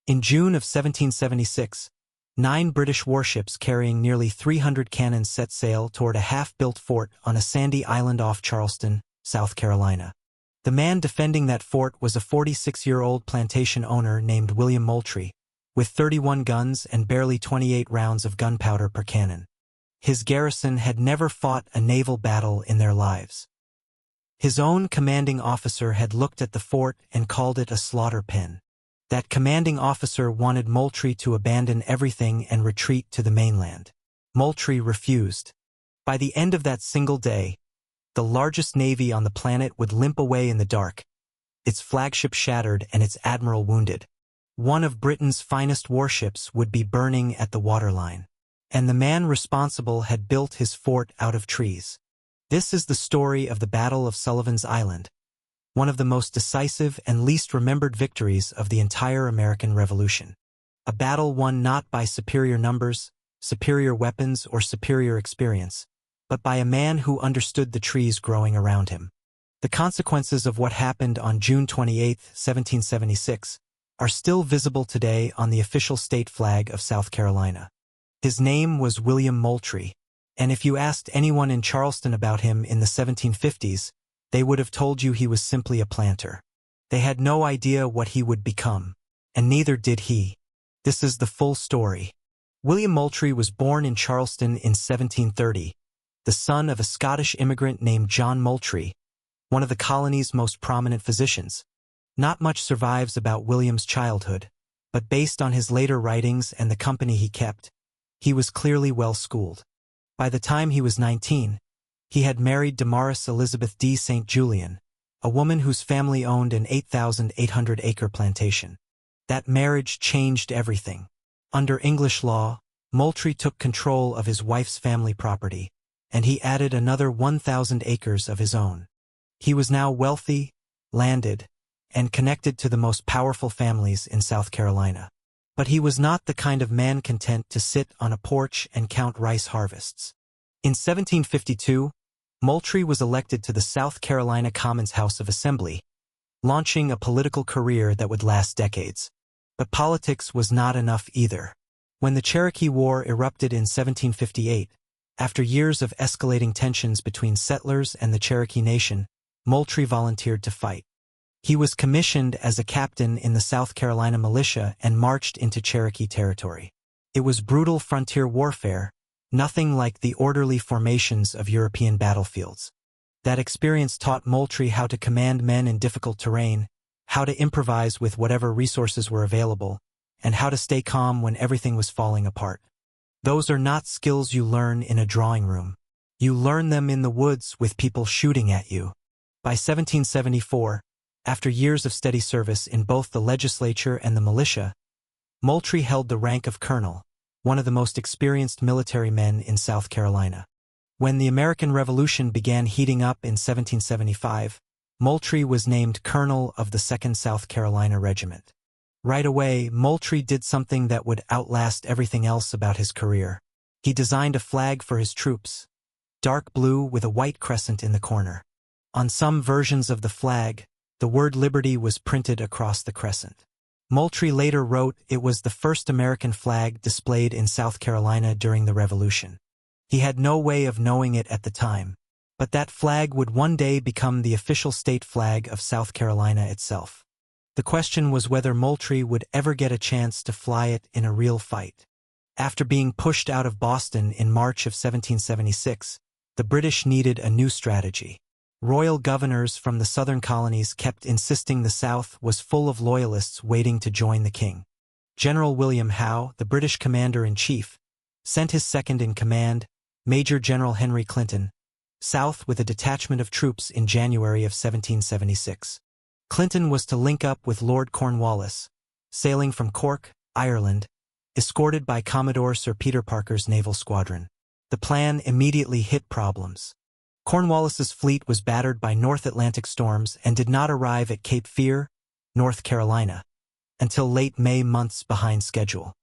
In June of 1776, 9 British warships carrying nearly 300 cannons set sail toward a half-built fort on a sandy island off Charleston, South Carolina. The man defending that fort was a 46-year-old plantation owner named William Moultrie, with 31 guns and barely 28 rounds of gunpowder per cannon. His garrison had never fought a naval battle in their lives. His own commanding officer had looked at the fort and called it a slaughter pen. That commanding officer wanted Moultrie to abandon everything and retreat to the mainland. Moultrie refused. By the end of that single day, the largest navy on the planet would limp away in the dark, its flagship shattered and its admiral wounded. One of Britain's finest warships would be burning at the waterline, and the man responsible had built his fort out of trees. This is the story of the Battle of Sullivan's Island, one of the most decisive and least remembered victories of the entire American Revolution. A battle won not by superior numbers, superior weapons, or superior experience, but by a man who understood the trees growing around him. The consequences of what happened on June 28, 1776, are still visible today on the official state flag of South Carolina. His name was William Moultrie, and if you asked anyone in Charleston about him in the 1750s, they would have told you he was simply a planter. They had no idea what he would become, and neither did he. This is the full story. William Moultrie was born in Charleston in 1730, the son of a Scottish immigrant named John Moultrie, one of the colony's most prominent physicians. Not much survives about William's childhood, but based on his later writings and the company he kept, he was clearly well-schooled. By the time he was 19, he had married Damaris Elizabeth D. St. Julian, a woman whose family owned an 8,800-acre plantation. That marriage changed everything. Under English law, Moultrie took control of his wife's family property, and he added another 1,000 acres of his own. He was now wealthy, landed, and connected to the most powerful families in South Carolina. But he was not the kind of man content to sit on a porch and count rice harvests. In 1752, Moultrie was elected to the South Carolina Commons House of Assembly, launching a political career that would last decades. But politics was not enough either. When the Cherokee War erupted in 1758, after years of escalating tensions between settlers and the Cherokee Nation, Moultrie volunteered to fight. He was commissioned as a captain in the South Carolina militia and marched into Cherokee territory. It was brutal frontier warfare, nothing like the orderly formations of European battlefields. That experience taught Moultrie how to command men in difficult terrain, how to improvise with whatever resources were available, and how to stay calm when everything was falling apart. Those are not skills you learn in a drawing room. You learn them in the woods with people shooting at you. By 1774, after years of steady service in both the legislature and the militia, Moultrie held the rank of colonel, one of the most experienced military men in South Carolina. When the American Revolution began heating up in 1775, Moultrie was named colonel of the 2nd South Carolina Regiment. Right away, Moultrie did something that would outlast everything else about his career. He designed a flag for his troops, dark blue with a white crescent in the corner. On some versions of the flag, the word liberty was printed across the crescent. Moultrie later wrote it was the first American flag displayed in South Carolina during the Revolution. He had no way of knowing it at the time, but that flag would one day become the official state flag of South Carolina itself. The question was whether Moultrie would ever get a chance to fly it in a real fight. After being pushed out of Boston in March of 1776, the British needed a new strategy. Royal governors from the southern colonies kept insisting the South was full of loyalists waiting to join the king. General William Howe, the British commander-in-chief, sent his second-in-command, Major General Henry Clinton, south with a detachment of troops in January of 1776. Clinton was to link up with Lord Cornwallis, sailing from Cork, Ireland, escorted by Commodore Sir Peter Parker's naval squadron. The plan immediately hit problems. Cornwallis's fleet was battered by North Atlantic storms and did not arrive at Cape Fear, North Carolina, until late May, months behind schedule.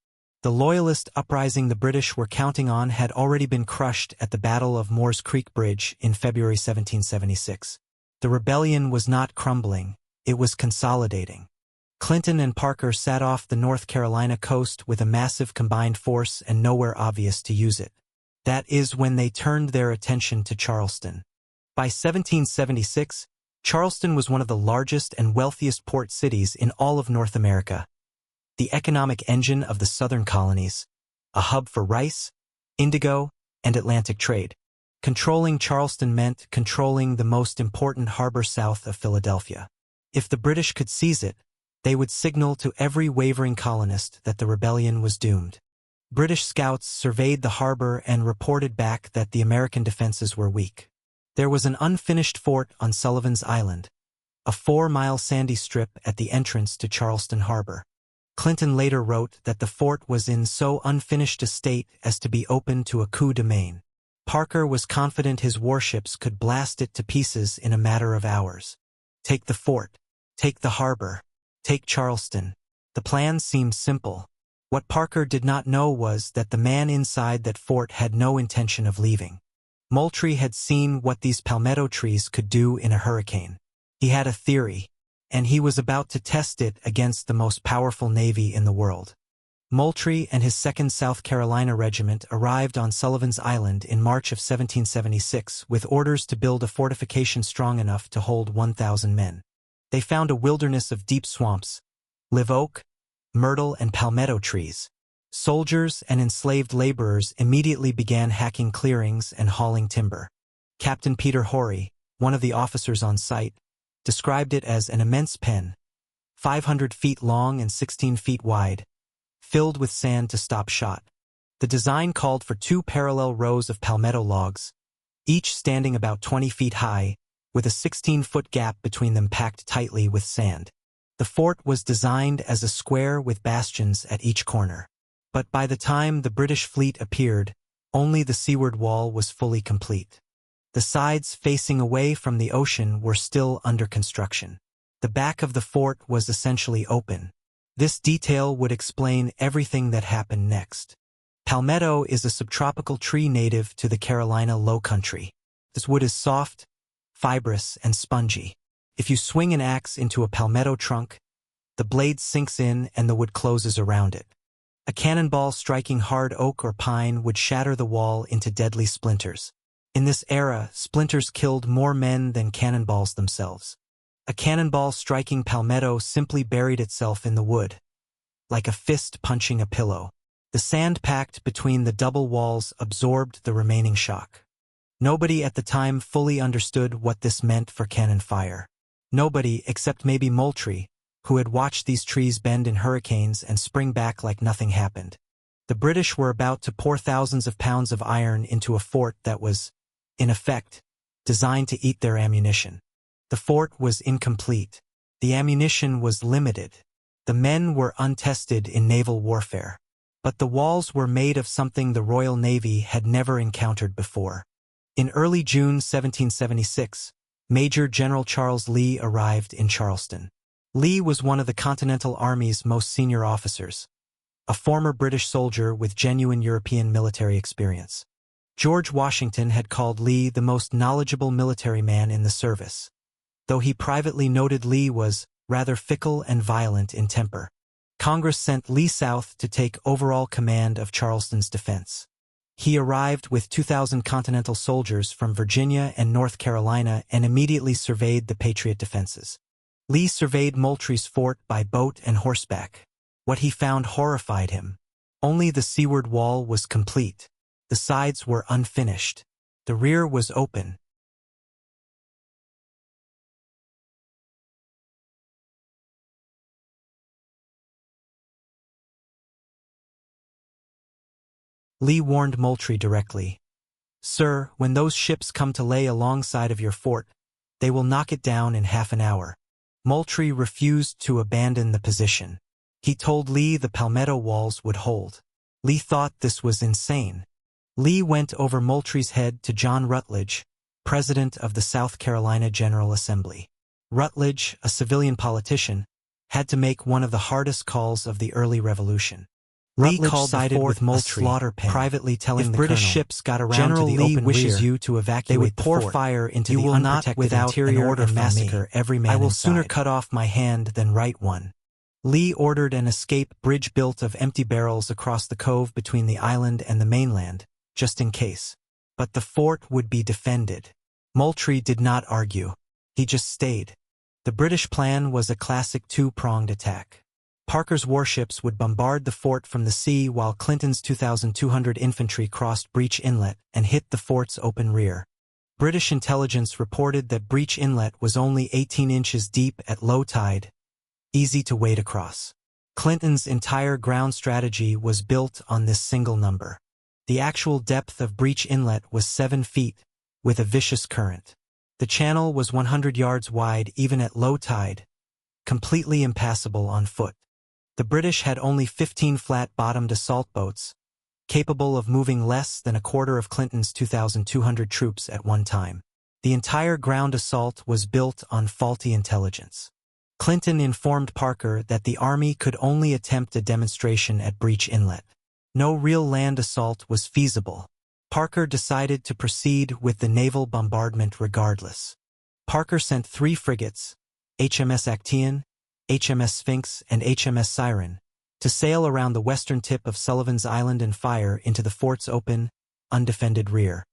The Loyalist uprising the British were counting on had already been crushed at the Battle of Moores Creek Bridge in February 1776. The rebellion was not crumbling, it was consolidating. Clinton and Parker sat off the North Carolina coast with a massive combined force and nowhere obvious to use it. That is when they turned their attention to Charleston. By 1776, Charleston was one of the largest and wealthiest port cities in all of North America. The economic engine of the southern colonies, a hub for rice, indigo, and Atlantic trade. Controlling Charleston meant controlling the most important harbor south of Philadelphia. If the British could seize it, they would signal to every wavering colonist that the rebellion was doomed. British scouts surveyed the harbor and reported back that the American defenses were weak. There was an unfinished fort on Sullivan's Island, a 4-mile sandy strip at the entrance to Charleston Harbor. Clinton later wrote that the fort was in so unfinished a state as to be open to a coup de main. Parker was confident his warships could blast it to pieces in a matter of hours. Take the fort, take the harbor, take Charleston. The plan seemed simple. What Parker did not know was that the man inside that fort had no intention of leaving. Moultrie had seen what these palmetto trees could do in a hurricane. He had a theory, and he was about to test it against the most powerful navy in the world. Moultrie and his 2nd South Carolina Regiment arrived on Sullivan's Island in March of 1776 with orders to build a fortification strong enough to hold 1,000 men. They found a wilderness of deep swamps, live oak, myrtle, and palmetto trees. Soldiers and enslaved laborers immediately began hacking clearings and hauling timber. Captain Peter Horry, one of the officers on site, described it as an immense pen, 500 feet long and 16 feet wide, filled with sand to stop shot. The design called for 2 parallel rows of palmetto logs, each standing about 20 feet high, with a 16-foot gap between them packed tightly with sand. The fort was designed as a square with bastions at each corner. But by the time the British fleet appeared, only the seaward wall was fully complete. The sides facing away from the ocean were still under construction. The back of the fort was essentially open. This detail would explain everything that happened next. Palmetto is a subtropical tree native to the Carolina Low Country. This wood is soft, fibrous, and spongy. If you swing an axe into a palmetto trunk, the blade sinks in and the wood closes around it. A cannonball striking hard oak or pine would shatter the wall into deadly splinters. In this era, splinters killed more men than cannonballs themselves. A cannonball striking palmetto simply buried itself in the wood, like a fist punching a pillow. The sand packed between the double walls absorbed the remaining shock. Nobody at the time fully understood what this meant for cannon fire. Nobody except maybe Moultrie, who had watched these trees bend in hurricanes and spring back like nothing happened. The British were about to pour thousands of pounds of iron into a fort that was, in effect, designed to eat their ammunition. The fort was incomplete. The ammunition was limited. The men were untested in naval warfare. But the walls were made of something the Royal Navy had never encountered before. In early June 1776, Major General Charles Lee arrived in Charleston. Lee was one of the Continental Army's most senior officers, a former British soldier with genuine European military experience. George Washington had called Lee the most knowledgeable military man in the service, though he privately noted Lee was rather fickle and violent in temper. Congress sent Lee south to take overall command of Charleston's defense. He arrived with 2,000 Continental soldiers from Virginia and North Carolina and immediately surveyed the Patriot defenses. Lee surveyed Moultrie's fort by boat and horseback. What he found horrified him. Only the seaward wall was complete. The sides were unfinished. The rear was open. Lee warned Moultrie directly. "Sir, when those ships come to lay alongside of your fort, they will knock it down in half an hour." Moultrie refused to abandon the position. He told Lee the palmetto walls would hold. Lee thought this was insane. Lee went over Moultrie's head to John Rutledge, president of the South Carolina General Assembly. Rutledge, a civilian politician, had to make one of the hardest calls of the early Revolution. Lee sided with Moultrie, privately telling the British ships got around General to the Lee open wishes rear, you to evacuate they would pour fort. Fire into you the unprotected without interior an order and massacre every man I will inside. Sooner cut off my hand than write one. Lee ordered an escape bridge built of empty barrels across the cove between the island and the mainland, just in case. But the fort would be defended. Moultrie did not argue. He just stayed. The British plan was a classic two-pronged attack. Parker's warships would bombard the fort from the sea while Clinton's 2,200 infantry crossed Breach Inlet and hit the fort's open rear. British intelligence reported that Breach Inlet was only 18 inches deep at low tide, easy to wade across. Clinton's entire ground strategy was built on this single number. The actual depth of Breach Inlet was 7 feet, with a vicious current. The channel was 100 yards wide even at low tide, completely impassable on foot. The British had only 15 flat-bottomed assault boats, capable of moving less than a quarter of Clinton's 2,200 troops at one time. The entire ground assault was built on faulty intelligence. Clinton informed Parker that the Army could only attempt a demonstration at Breach Inlet. No real land assault was feasible. Parker decided to proceed with the naval bombardment regardless. Parker sent 3 frigates, HMS Acteon, HMS Sphinx, and HMS Siren, to sail around the western tip of Sullivan's Island and fire into the fort's open, undefended rear.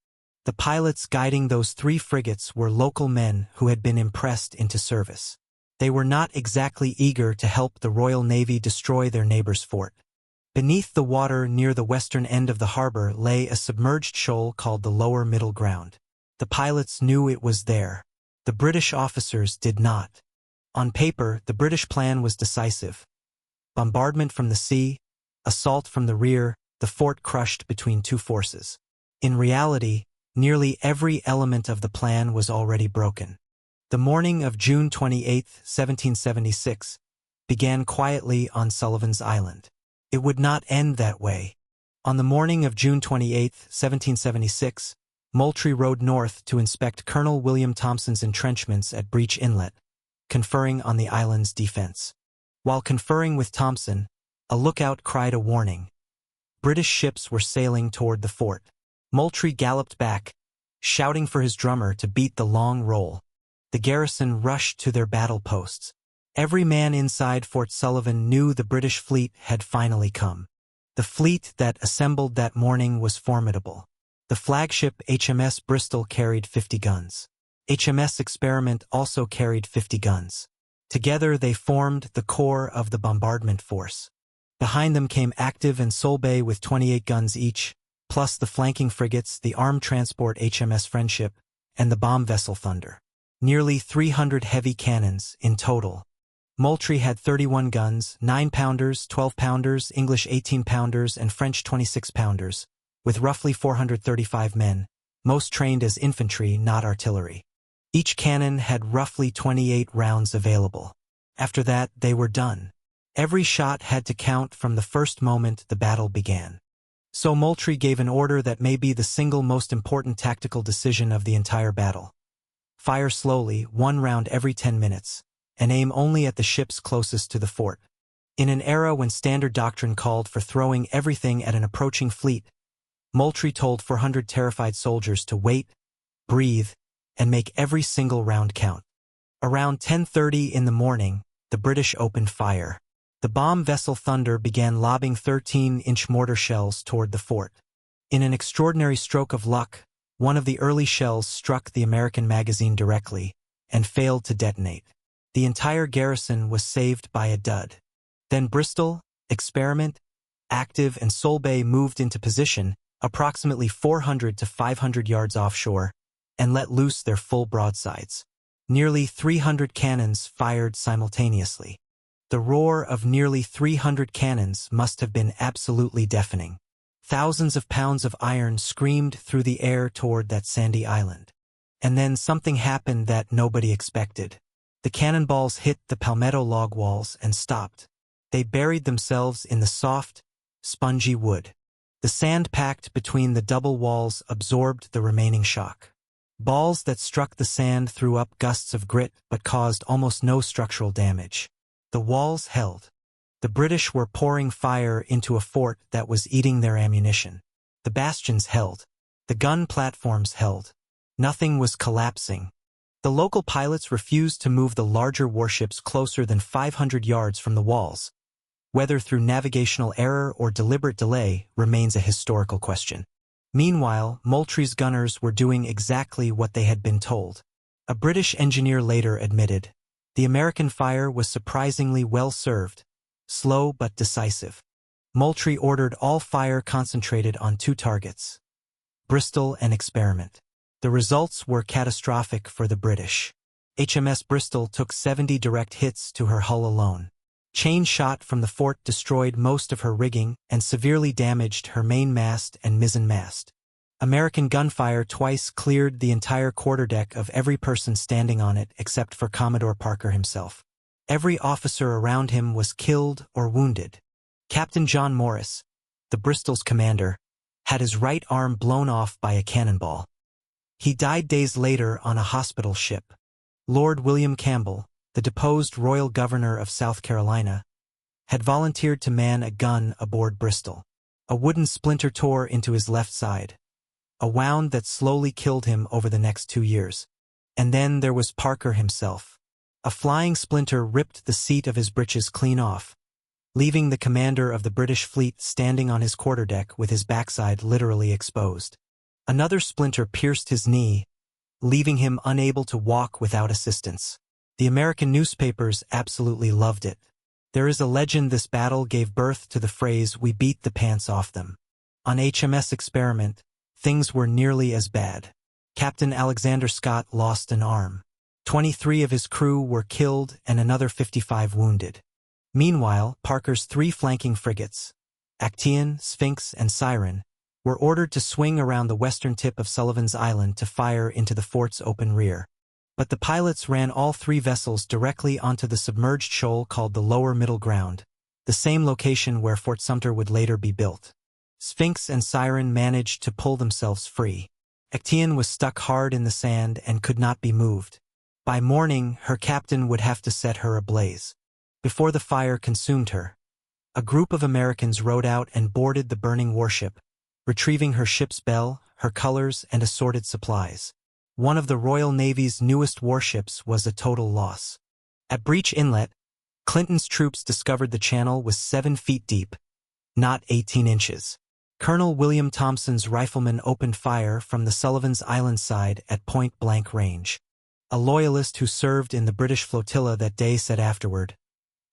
The pilots guiding those 3 frigates were local men who had been impressed into service. They were not exactly eager to help the Royal Navy destroy their neighbor's fort. Beneath the water near the western end of the harbor lay a submerged shoal called the Lower Middle Ground. The pilots knew it was there. The British officers did not. On paper, the British plan was decisive. Bombardment from the sea, assault from the rear, the fort crushed between 2 forces. In reality, nearly every element of the plan was already broken. The morning of June 28, 1776, began quietly on Sullivan's Island. It would not end that way. On the morning of June 28, 1776, Moultrie rode north to inspect Colonel William Thompson's entrenchments at Breach Inlet, conferring on the island's defense. While conferring with Thompson, a lookout cried a warning. British ships were sailing toward the fort. Moultrie galloped back, shouting for his drummer to beat the long roll. The garrison rushed to their battle posts. Every man inside Fort Sullivan knew the British fleet had finally come. The fleet that assembled that morning was formidable. The flagship HMS Bristol carried 50 guns. HMS Experiment also carried 50 guns. Together they formed the core of the bombardment force. Behind them came Active and Solebay with 28 guns each, plus the flanking frigates, the armed transport HMS Friendship, and the bomb vessel Thunder. Nearly 300 heavy cannons in total. Moultrie had 31 guns, 9-pounders, 12-pounders, English 18-pounders, and French 26-pounders, with roughly 435 men, most trained as infantry, not artillery. Each cannon had roughly 28 rounds available. After that, they were done. Every shot had to count from the first moment the battle began. So Moultrie gave an order that may be the single most important tactical decision of the entire battle. Fire slowly, 1 round every 10 minutes, and aim only at the ships closest to the fort. In an era when standard doctrine called for throwing everything at an approaching fleet, Moultrie told 400 terrified soldiers to wait, breathe, and make every single round count. Around 10:30 in the morning, the British opened fire. The bomb vessel Thunder began lobbing 13-inch mortar shells toward the fort. In an extraordinary stroke of luck, one of the early shells struck the American magazine directly and failed to detonate. The entire garrison was saved by a dud. Then Bristol, Experiment, Active, and Solebay moved into position, approximately 400 to 500 yards offshore, and let loose their full broadsides. Nearly 300 cannons fired simultaneously. The roar of nearly 300 cannons must have been absolutely deafening. Thousands of pounds of iron screamed through the air toward that sandy island. And then something happened that nobody expected. The cannonballs hit the Palmetto log walls and stopped. They buried themselves in the soft, spongy wood. The sand packed between the double walls absorbed the remaining shock. Balls that struck the sand threw up gusts of grit but caused almost no structural damage. The walls held. The British were pouring fire into a fort that was eating their ammunition. The bastions held. The gun platforms held. Nothing was collapsing. The local pilots refused to move the larger warships closer than 500 yards from the walls. Whether through navigational error or deliberate delay remains a historical question. Meanwhile, Moultrie's gunners were doing exactly what they had been told. A British engineer later admitted, "The American fire was surprisingly well served, slow but decisive." Moultrie ordered all fire concentrated on two targets, Bristol and Experiment. The results were catastrophic for the British. HMS Bristol took 70 direct hits to her hull alone. Chain shot from the fort destroyed most of her rigging and severely damaged her mainmast and mizzenmast. American gunfire twice cleared the entire quarterdeck of every person standing on it except for Commodore Parker himself. Every officer around him was killed or wounded. Captain John Morris, the Bristol's commander, had his right arm blown off by a cannonball. He died days later on a hospital ship. Lord William Campbell, the deposed royal governor of South Carolina, had volunteered to man a gun aboard Bristol. A wooden splinter tore into his left side, a wound that slowly killed him over the next 2 years. And then there was Parker himself. A flying splinter ripped the seat of his breeches clean off, leaving the commander of the British fleet standing on his quarterdeck with his backside literally exposed. Another splinter pierced his knee, leaving him unable to walk without assistance. The American newspapers absolutely loved it. There is a legend this battle gave birth to the phrase, "We beat the pants off them." On HMS Experiment, things were nearly as bad. Captain Alexander Scott lost an arm. 23 of his crew were killed and another 55 wounded. Meanwhile, Parker's 3 flanking frigates, Actaeon, Sphinx, and Siren, were ordered to swing around the western tip of Sullivan's Island to fire into the fort's open rear. But the pilots ran all 3 vessels directly onto the submerged shoal called the Lower Middle Ground, the same location where Fort Sumter would later be built. Sphinx and Siren managed to pull themselves free. Actaeon was stuck hard in the sand and could not be moved. By morning, her captain would have to set her ablaze. Before the fire consumed her, a group of Americans rowed out and boarded the burning warship, retrieving her ship's bell, her colors, and assorted supplies. One of the Royal Navy's newest warships was a total loss. At Breach Inlet, Clinton's troops discovered the channel was 7 feet deep, not 18 inches. Colonel William Thompson's riflemen opened fire from the Sullivan's Island side at point-blank range. A loyalist who served in the British flotilla that day said afterward,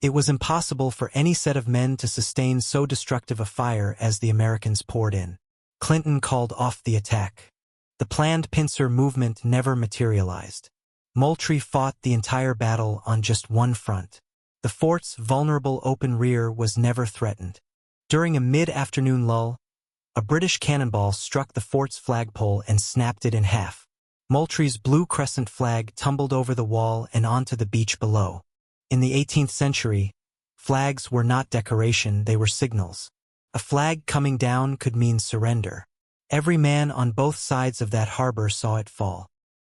"It was impossible for any set of men to sustain so destructive a fire as the Americans poured in." Clinton called off the attack. The planned pincer movement never materialized. Moultrie fought the entire battle on just one front. The fort's vulnerable open rear was never threatened. During a mid-afternoon lull, a British cannonball struck the fort's flagpole and snapped it in half. Moultrie's blue crescent flag tumbled over the wall and onto the beach below. In the 18th century, flags were not decoration, they were signals. A flag coming down could mean surrender. Every man on both sides of that harbor saw it fall.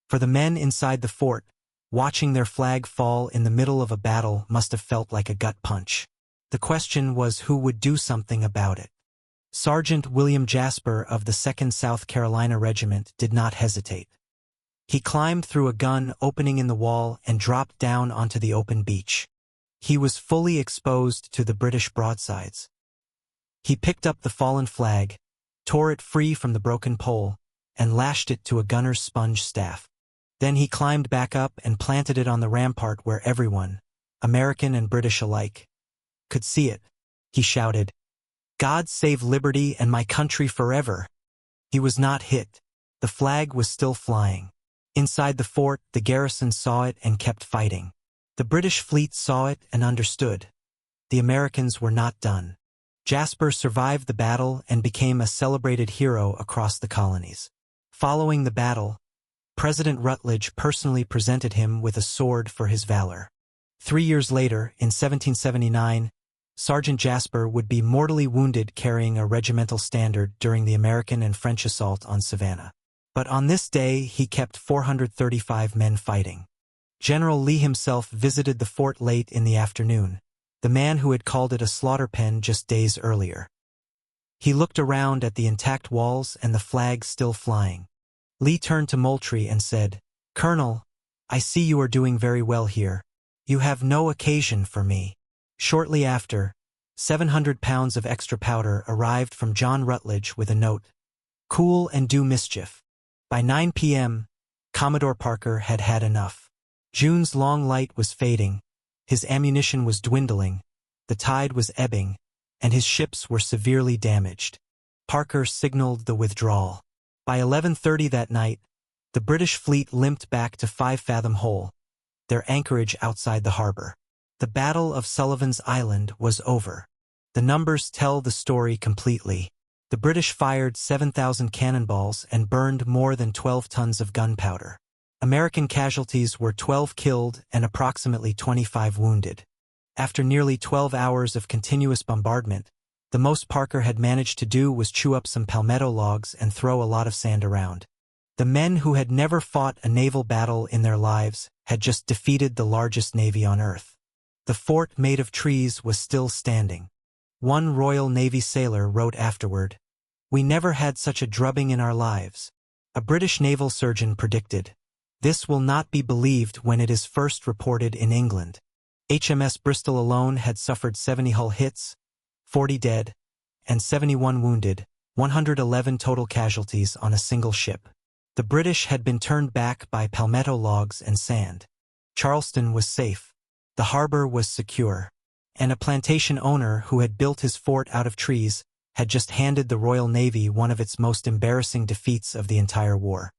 For the men inside the fort, watching their flag fall in the middle of a battle must have felt like a gut punch. The question was who would do something about it. Sergeant William Jasper of the 2nd South Carolina Regiment did not hesitate. He climbed through a gun opening in the wall and dropped down onto the open beach. He was fully exposed to the British broadsides. He picked up the fallen flag, tore it free from the broken pole, and lashed it to a gunner's sponge staff. Then he climbed back up and planted it on the rampart where everyone, American and British alike, could see it. He shouted, "God save liberty and my country forever!" He was not hit. The flag was still flying. Inside the fort, the garrison saw it and kept fighting. The British fleet saw it and understood. The Americans were not done. Jasper survived the battle and became a celebrated hero across the colonies. Following the battle, President Rutledge personally presented him with a sword for his valor. 3 years later, in 1779, Sergeant Jasper would be mortally wounded carrying a regimental standard during the American and French assault on Savannah. But on this day, he kept 435 men fighting. General Lee himself visited the fort late in the afternoon, the man who had called it a slaughter pen just days earlier. He looked around at the intact walls and the flag still flying. Lee turned to Moultrie and said, "Colonel, I see you are doing very well here. You have no occasion for me." Shortly after, 700 pounds of extra powder arrived from John Rutledge with a note, "Cool and do mischief." By 9 p.m., Commodore Parker had had enough. June's long light was fading, his ammunition was dwindling, the tide was ebbing, and his ships were severely damaged. Parker signaled the withdrawal. By 11:30 that night, the British fleet limped back to 5 Fathom Hole, their anchorage outside the harbor. The Battle of Sullivan's Island was over. The numbers tell the story completely. The British fired 7,000 cannonballs and burned more than 12 tons of gunpowder. American casualties were 12 killed and approximately 25 wounded. After nearly 12 hours of continuous bombardment, the most Parker had managed to do was chew up some palmetto logs and throw a lot of sand around. The men who had never fought a naval battle in their lives had just defeated the largest navy on Earth. The fort made of trees was still standing. One Royal Navy sailor wrote afterward, "We never had such a drubbing in our lives." A British naval surgeon predicted, "This will not be believed when it is first reported in England." HMS Bristol alone had suffered 70 hull hits, 40 dead, and 71 wounded, 111 total casualties on a single ship. The British had been turned back by palmetto logs and sand. Charleston was safe. The harbor was secure. And a plantation owner who had built his fort out of trees had just handed the Royal Navy one of its most embarrassing defeats of the entire war.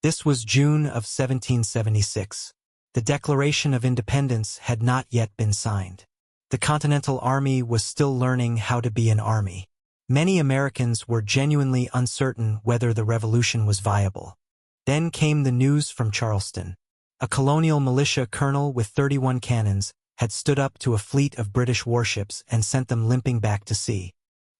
This was June of 1776. The Declaration of Independence had not yet been signed. The Continental Army was still learning how to be an army. Many Americans were genuinely uncertain whether the revolution was viable. Then came the news from Charleston. A colonial militia colonel with 31 cannons had stood up to a fleet of British warships and sent them limping back to sea.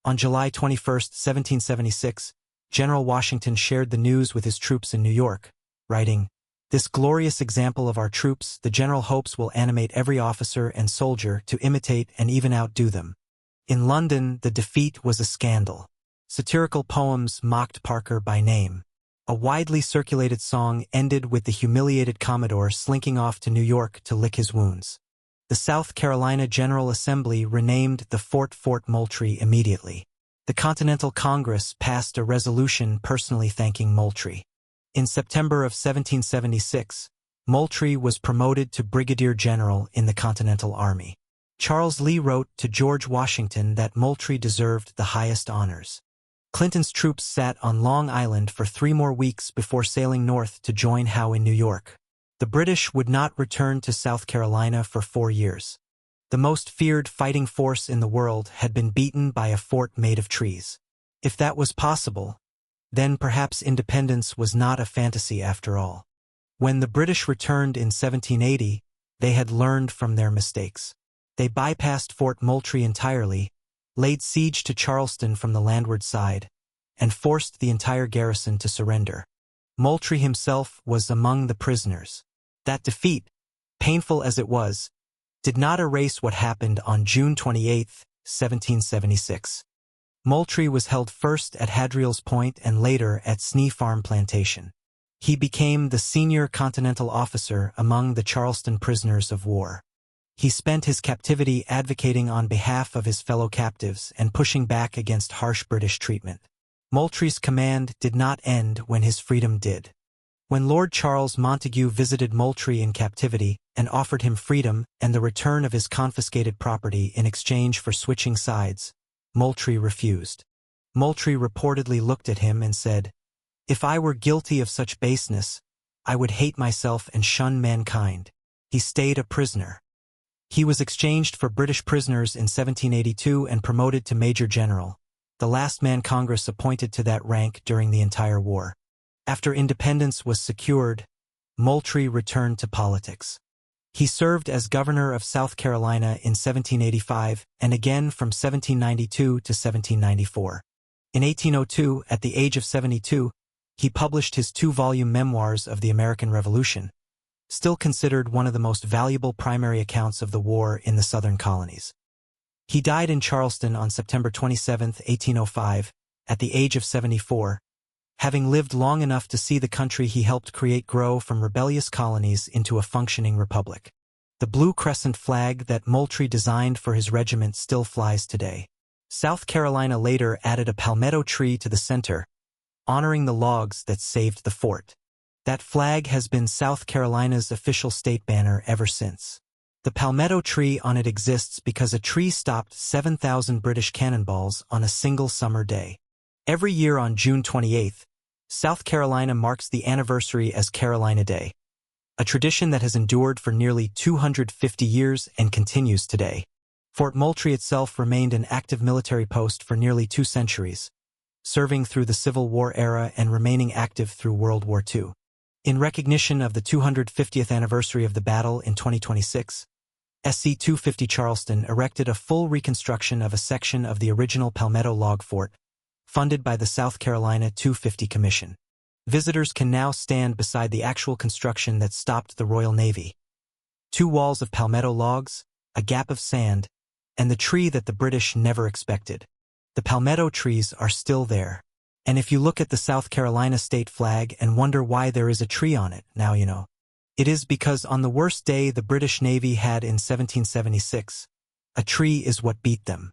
On July 21, 1776, General Washington shared the news with his troops in New York, writing, "This glorious example of our troops the general hopes will animate every officer and soldier to imitate and even outdo them." In London, the defeat was a scandal. Satirical poems mocked Parker by name. A widely circulated song ended with the humiliated Commodore slinking off to New York to lick his wounds. The South Carolina General Assembly renamed the fort Fort Moultrie immediately. The Continental Congress passed a resolution personally thanking Moultrie. In September of 1776, Moultrie was promoted to Brigadier General in the Continental Army. Charles Lee wrote to George Washington that Moultrie deserved the highest honors. Clinton's troops sat on Long Island for 3 more weeks before sailing north to join Howe in New York. The British would not return to South Carolina for 4 years. The most feared fighting force in the world had been beaten by a fort made of trees. If that was possible, then perhaps independence was not a fantasy after all. When the British returned in 1780, they had learned from their mistakes. They bypassed Fort Moultrie entirely, laid siege to Charleston from the landward side, and forced the entire garrison to surrender. Moultrie himself was among the prisoners. That defeat, painful as it was, did not erase what happened on June 28, 1776. Moultrie was held first at Hadriel's Point and later at Snee Farm Plantation. He became the senior Continental officer among the Charleston prisoners of war. He spent his captivity advocating on behalf of his fellow captives and pushing back against harsh British treatment. Moultrie's command did not end when his freedom did. When Lord Charles Montague visited Moultrie in captivity and offered him freedom and the return of his confiscated property in exchange for switching sides, Moultrie refused. Moultrie reportedly looked at him and said, "If I were guilty of such baseness, I would hate myself and shun mankind." He stayed a prisoner. He was exchanged for British prisoners in 1782 and promoted to Major General, the last man Congress appointed to that rank during the entire war. After independence was secured, Moultrie returned to politics. He served as governor of South Carolina in 1785 and again from 1792 to 1794. In 1802, at the age of 72, he published his 2-volume memoirs of the American Revolution, still considered one of the most valuable primary accounts of the war in the southern colonies. He died in Charleston on September 27, 1805, at the age of 74, having lived long enough to see the country he helped create grow from rebellious colonies into a functioning republic. The blue crescent flag that Moultrie designed for his regiment still flies today. South Carolina later added a palmetto tree to the center, honoring the logs that saved the fort. That flag has been South Carolina's official state banner ever since. The palmetto tree on it exists because a tree stopped 7,000 British cannonballs on a single summer day. Every year on June 28th, South Carolina marks the anniversary as Carolina Day, a tradition that has endured for nearly 250 years and continues today. Fort Moultrie itself remained an active military post for nearly 2 centuries, serving through the Civil War era and remaining active through World War II. In recognition of the 250th anniversary of the battle in 2026, SC-250 Charleston erected a full reconstruction of a section of the original Palmetto log fort, funded by the South Carolina 250 Commission. Visitors can now stand beside the actual construction that stopped the Royal Navy. 2 walls of palmetto logs, a gap of sand, and the tree that the British never expected. The palmetto trees are still there. And if you look at the South Carolina state flag and wonder why there is a tree on it, now you know. It is because on the worst day the British Navy had in 1776, a tree is what beat them.